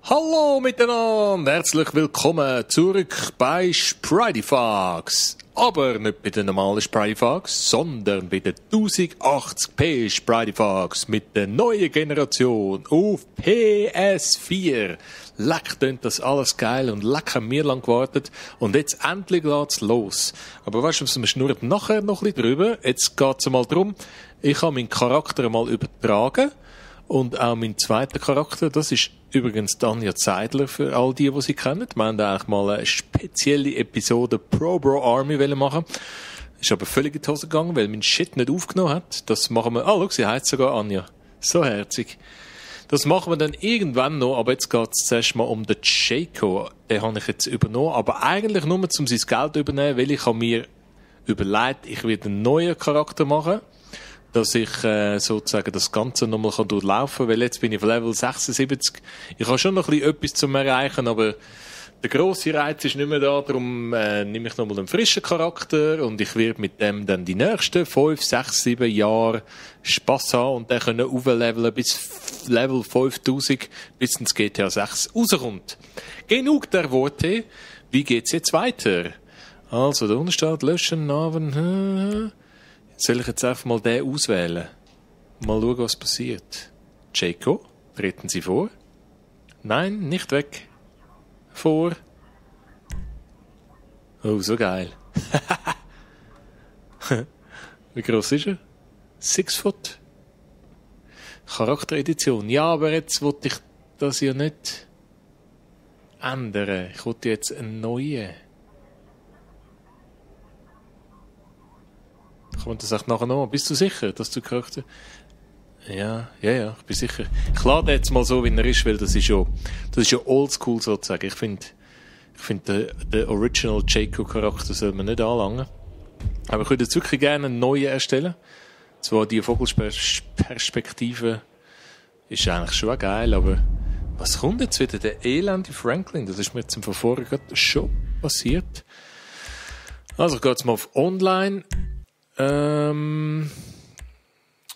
Hallo miteinander, herzlich willkommen zurück bei Spridifax. Aber nicht bei der normalen Spridifax, sondern bei der 1080p Spridifax mit der neuen Generation auf PS4. Leck, tönt das alles geil und leck haben wir lang gewartet und jetzt endlich geht's los. Aber weißt du, wir schnurren nachher noch ein bisschen drüber. Jetzt geht's mal darum, ich habe meinen Charakter mal übertragen. Und auch mein zweiter Charakter, das ist übrigens Anja Zeidler, für all die sie kennen. Wir haben eigentlich mal eine spezielle Episode Pro Bro Army machen. Ist aber völlig in die Hose gegangen, weil mein Shit nicht aufgenommen hat. Das machen wir, schau, sie heisst sogar Anja. So herzig. Das machen wir dann irgendwann noch, aber jetzt geht's zuerst mal um den Jaco. Den habe ich jetzt übernommen, aber eigentlich nur, um sein Geld zu übernehmen, weil ich habe mir überlegt, ich werde einen neuen Charakter machen, dass ich sozusagen das Ganze nochmal durchlaufen kann, weil jetzt bin ich auf Level 76. Ich habe schon noch ein bisschen etwas zum Erreichen, aber der grosse Reiz ist nicht mehr da, darum nehme ich nochmal einen frischen Charakter und ich werde mit dem dann die nächsten 5, 6, 7 Jahre Spass haben und dann können aufleveln bis Level 5000, bis ins GTA 6 rauskommt. Genug der Worte, wie geht's jetzt weiter? Also, da unten steht, löschen, Namen, soll ich jetzt einfach mal den auswählen? Mal schauen, was passiert. Jaco, treten Sie vor? Nein, nicht weg. Vor. Oh, so geil. Wie gross ist er? 6 Foot. Charakteredition. Ja, aber jetzt wollte ich das ja nicht ändern. Ich wollte jetzt einen neuen. Kann man das auch nachher noch? Bist du sicher, dass du Charakter... Ja, ich bin sicher. Ich lade jetzt mal so, wie er ist, weil das ist ja oldschool sozusagen. Ich finde, den Original Jaco-Charakter soll man nicht anlangen. Aber ich würde jetzt wirklich gerne einen neuen erstellen. Zwar die Vogelsperspektive ist eigentlich schon geil, aber was kommt jetzt wieder? Der elende Franklin, das ist mir jetzt im Vorfall gerade schon passiert. Also ich gehe jetzt mal auf Online.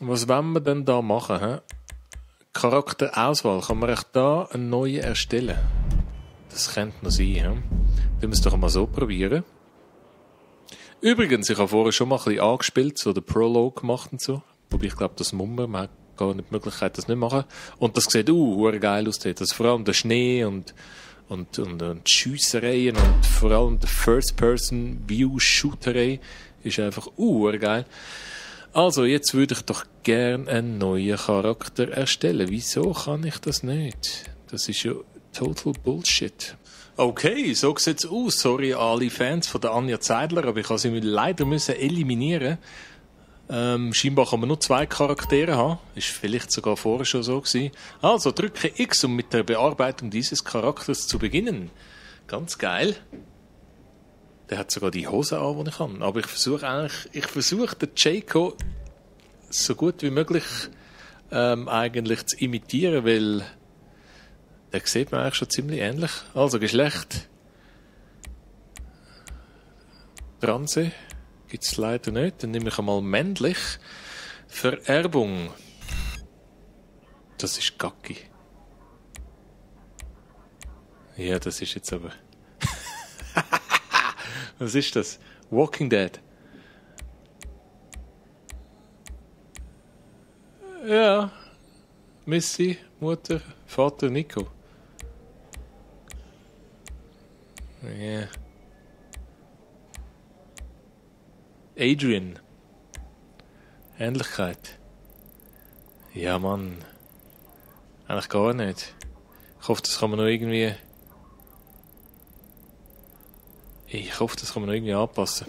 Was wollen wir denn da machen? He? Charakterauswahl. Kann man echt da einen neuen erstellen? Das könnte noch sein. He? Wollen wir es doch mal so probieren. Übrigens, ich habe vorher schon mal ein bisschen angespielt, so den Prologue gemacht und so. Wobei ich glaube, das Mummer, man hat gar nicht die Möglichkeit, das nicht machen. Und das sieht geil aus. Das vor allem der Schnee und Schiessereien und vor allem der First-Person-View-Shooterei ist einfach geil. Also, jetzt würde ich doch gern einen neuen Charakter erstellen. Wieso kann ich das nicht? Das ist ja total Bullshit. Okay, so sieht's aus. Sorry an alle Fans von der Anja Zeidler, aber ich habe sie leider eliminieren. Scheinbar kann man nur 2 Charaktere haben. Ist vielleicht sogar vorher schon so gewesen. Also, drücke X, um mit der Bearbeitung dieses Charakters zu beginnen. Ganz geil. Der hat sogar die Hose an, die ich habe. Aber ich versuche den Jaco so gut wie möglich eigentlich zu imitieren, weil der sieht mir eigentlich schon ziemlich ähnlich. Also Geschlecht. Transe gibt es leider nicht. Dann nehme ich einmal männlich. Vererbung. Das ist Gacki. Ja, das ist jetzt aber... Was ist das? Walking Dead. Ja. Missy, Mutter, Vater, Nico. Ja. Yeah. Adrian. Ähnlichkeit. Ja, Mann. Eigentlich gar nicht. Ich hoffe, das kann man noch irgendwie... anpassen.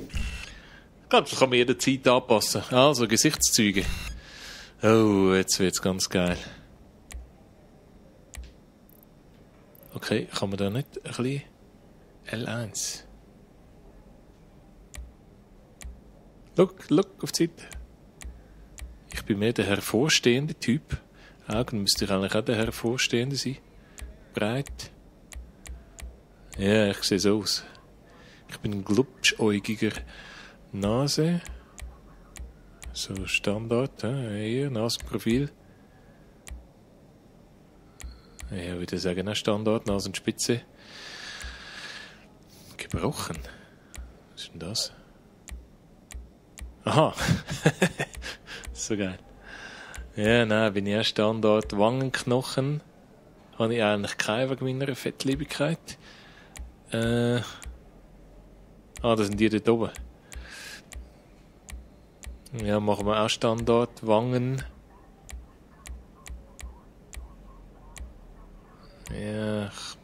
Ich glaube, das kann man jederzeit anpassen. Also, Gesichtszüge. Oh, jetzt wird's ganz geil. Okay, kann man da nicht ein bisschen L1? Look auf die Seite. Ich bin mehr der hervorstehende Typ. Augen müsste ich eigentlich auch der hervorstehende sein. Breit. Ja, ich sehe so aus. Ich bin ein glubschäugiger. Nase. So Standard. Hier, Nasenprofil. Ja, würde ich sagen, Standort, Nasenspitze. Gebrochen. Was ist denn das? Aha. So geil. Ja, nein, bin ich erst Standort Wangenknochen. Habe ich eigentlich keine wegen meiner Fettliebigkeit. Das sind die dort oben. Ja, machen wir auch Standort Wangen. Ja, ich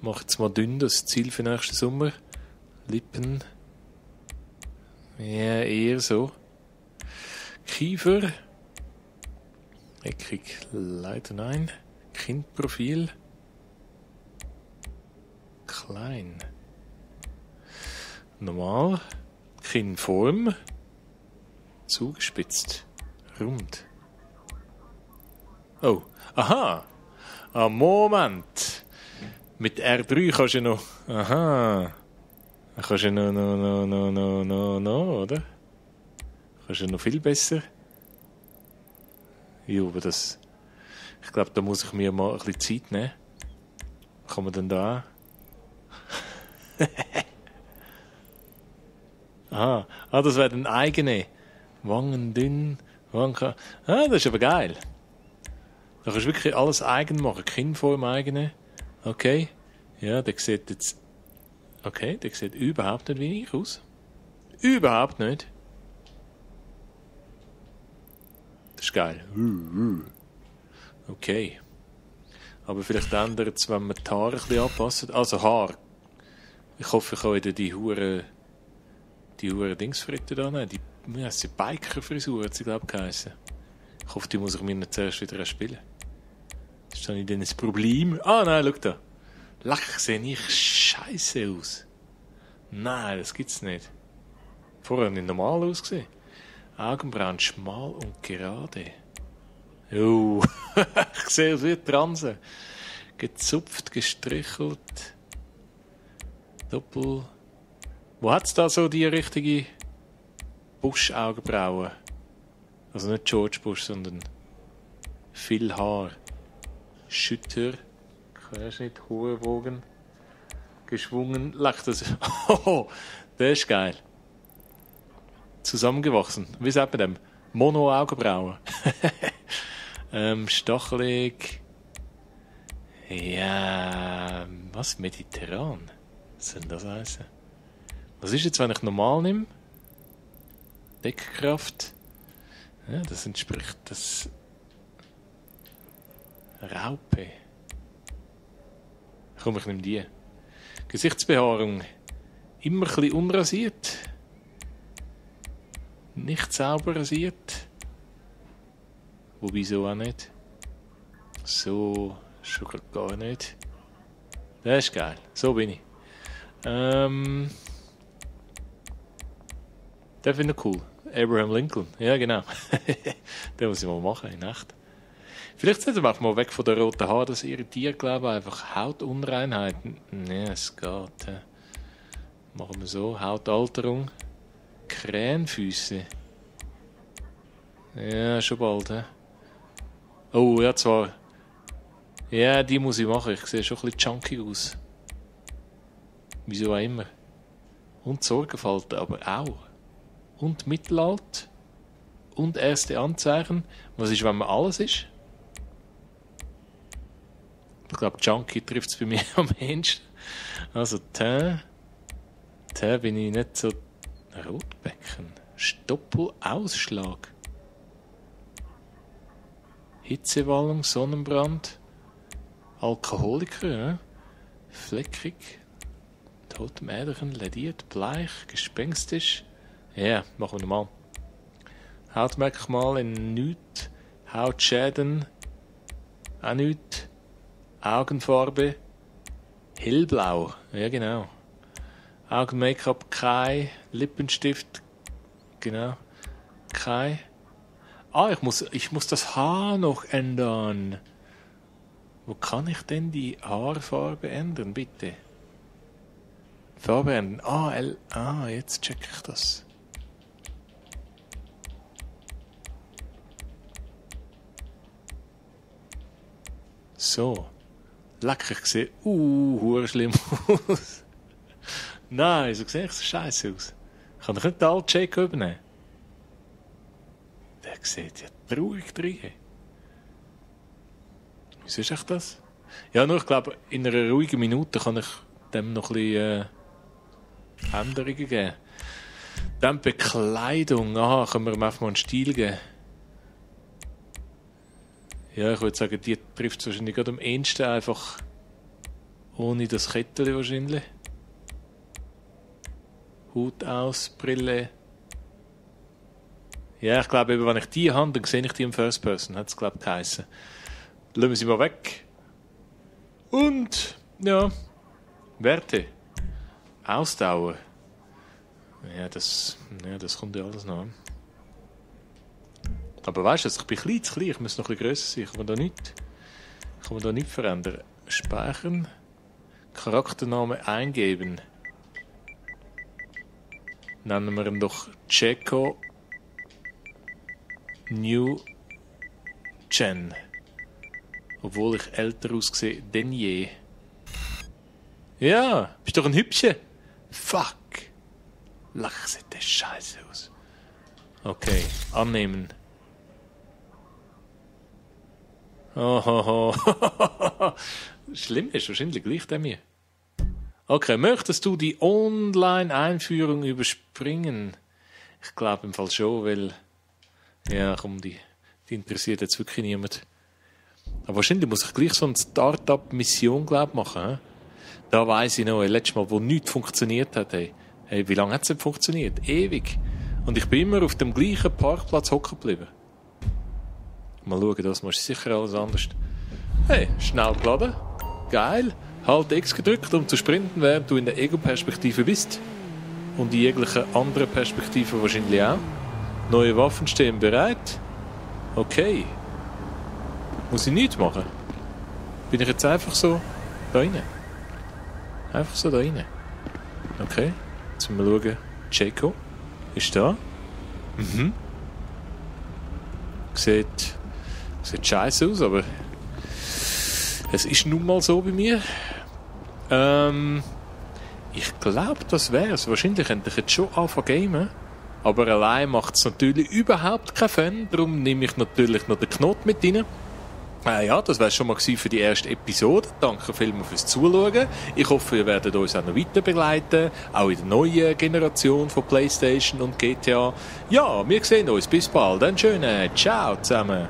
mache jetzt mal dünn das Ziel für nächsten Sommer. Lippen. Ja, eher so. Kiefer. Eckig, leider nein. Kindprofil. Klein. Normal. Kinnform. Zugespitzt. Rund. Oh, aha. Moment. Mit R3 kannst du noch. Aha. Kannst du noch, oder? Kannst du noch viel besser? Ja, aber das. Ich glaube, da muss ich mir mal ein bisschen Zeit nehmen. Kann man denn da? Aha. Das wäre ein eigene. Wangen dünn. Das ist aber geil. Da kannst du wirklich alles eigen machen. Kinnform eigene. Okay. Ja, der sieht jetzt. Okay, der sieht überhaupt nicht wie ich aus. Überhaupt nicht. Das ist geil. Okay. Aber vielleicht ändert es, wenn man die Haare ein bisschen anpasst. Also Haar. Ich hoffe, ich kann wieder die hure Dingsfritte da nehmen. Die Biker-Frisur hat sie, glaube ich, geheissen. Ich hoffe, die muss ich mir nicht zuerst wieder spielen. Ist dann nicht ein Problem? Nein, schau da. Leck, sehe ich scheiße aus. Nein, das gibt's nicht. Vorher nicht normal ausgesehen. Augenbrauen schmal und gerade. Jo, ich sehe aus wie eine Transe. Gezupft, gestrichelt. Doppel. Wo hat's da so die richtige Busch-Augenbrauen? Also nicht George Bush, sondern viel Haar. Schütter. Querschnitt, hohe Wogen. Geschwungen. Leck das. Oh, der ist geil. Zusammengewachsen. Wie sagt man dem? Mono-Augenbrauen. Stachelig. Ja, was? Mediterran? Was soll das heißen? Was ist jetzt, wenn ich normal nehme? Deckkraft. Ja, das entspricht das Raupe. Komm, ich nehme die. Gesichtsbehaarung. Immer ein bisschen unrasiert. Nicht sauber rasiert. Wobei so auch nicht. So schon gar nicht. Das ist geil. So bin ich. Der finde ich cool. Abraham Lincoln. Ja, genau. Den muss ich mal machen, in echt. Vielleicht sind wir auch mal weg von der roten Haare. Das irritiert, glaube ich, einfach Hautunreinheiten. Ja, es geht. Machen wir so. Hautalterung. Krähenfüße. Ja, schon bald. Oh, ja, zwar. Ja, die muss ich machen. Ich sehe schon ein bisschen chunky aus. Wieso auch immer. Und Sorgenfalten aber auch. Und Mittelalter. Und erste Anzeichen. Was ist, wenn man alles ist? Ich glaube, Junkie trifft es bei mir am ehesten. Also, Teint bin ich nicht so. Rotbecken. Stoppelausschlag. Hitzewallung, Sonnenbrand. Alkoholiker, ja? Fleckig. Tote Mädchen, lediert, bleich, gespenstisch. Ja, machen wir nochmal. Hautmerkmal in nichts. Hautschäden. Auch nichts. Augenfarbe. Hellblau. Ja, genau. Augen-Make-up, kein. Lippenstift. Genau. Kein. Ich muss das Haar noch ändern. Wo kann ich denn die Haarfarbe ändern, bitte? Farbe ändern. Jetzt check ich das. So. Lecker, ich sehe, hure schlimm aus. Nein, so sehe ich so scheiße aus. Kann ich nicht den alten Jacob übernehmen? Der sieht ja traurig drin. Wieso ist echt das? Ja, nur ich glaube, in einer ruhigen Minute kann ich dem noch ein bisschen Änderungen geben. Dann Bekleidung. Aha, können wir ihm einfach mal einen Stil geben. Ja, ich würde sagen, die trifft es wahrscheinlich gerade am ehesten einfach ohne das Kettchen wahrscheinlich. Hut aus, Brille. Ja, ich glaube, eben, wenn ich die habe, dann sehe ich die im First Person. Hat es, glaube ich, geheißen. Lassen wir sie mal weg. Und, ja, Werte. Ausdauer. Ja, das kommt ja alles noch. Aber weißt du, ich bin klein zu klein, ich muss noch ein bisschen grösser sein. Kann man da nicht verändern. Speichern. Charaktername eingeben. Nennen wir ihn doch Checo New Gen. Obwohl ich älter aussehe denn je. Ja, bist doch ein Hübscher. Fuck. Lach, sieht der Scheiße aus. Okay, annehmen. Oh. Schlimm ist wahrscheinlich gleich der mir. Okay, möchtest du die Online-Einführung überspringen? Ich glaube im Fall schon, weil... Ja, komm, die interessiert jetzt wirklich niemand. Aber wahrscheinlich muss ich gleich so eine Start-up-Mission, glaube ich, machen. He? Da weiss ich noch, letztes Mal, wo nichts funktioniert hat. Hey, wie lange hat es denn funktioniert? Ewig. Und ich bin immer auf dem gleichen Parkplatz hocken geblieben. Mal schauen, das ist sicher alles anders. Hey, schnell geladen. Geil. Halt X gedrückt, um zu sprinten, während du in der Ego-Perspektive bist. Und in jeglicher anderen Perspektive wahrscheinlich auch. Neue Waffen stehen bereit. Okay. Muss ich nichts machen? Bin ich jetzt einfach so da rein? Einfach so da rein. Okay. Jetzt müssen wir schauen. Jaco ist da. Sieht scheiße aus, aber es ist nun mal so bei mir. Ich glaube, das wär's. Wahrscheinlich könnte ich jetzt schon anfangen gamen. Aber allein macht es natürlich überhaupt keinen Fan. Darum nehme ich natürlich noch den Knot mit rein. Ja, das wäre schon mal für die erste Episode. Danke vielmals fürs Zuschauen. Ich hoffe, ihr werdet uns auch noch weiter begleiten. Auch in der neuen Generation von PlayStation und GTA. Ja, wir sehen uns. Bis bald. Einen schönen Ciao zusammen.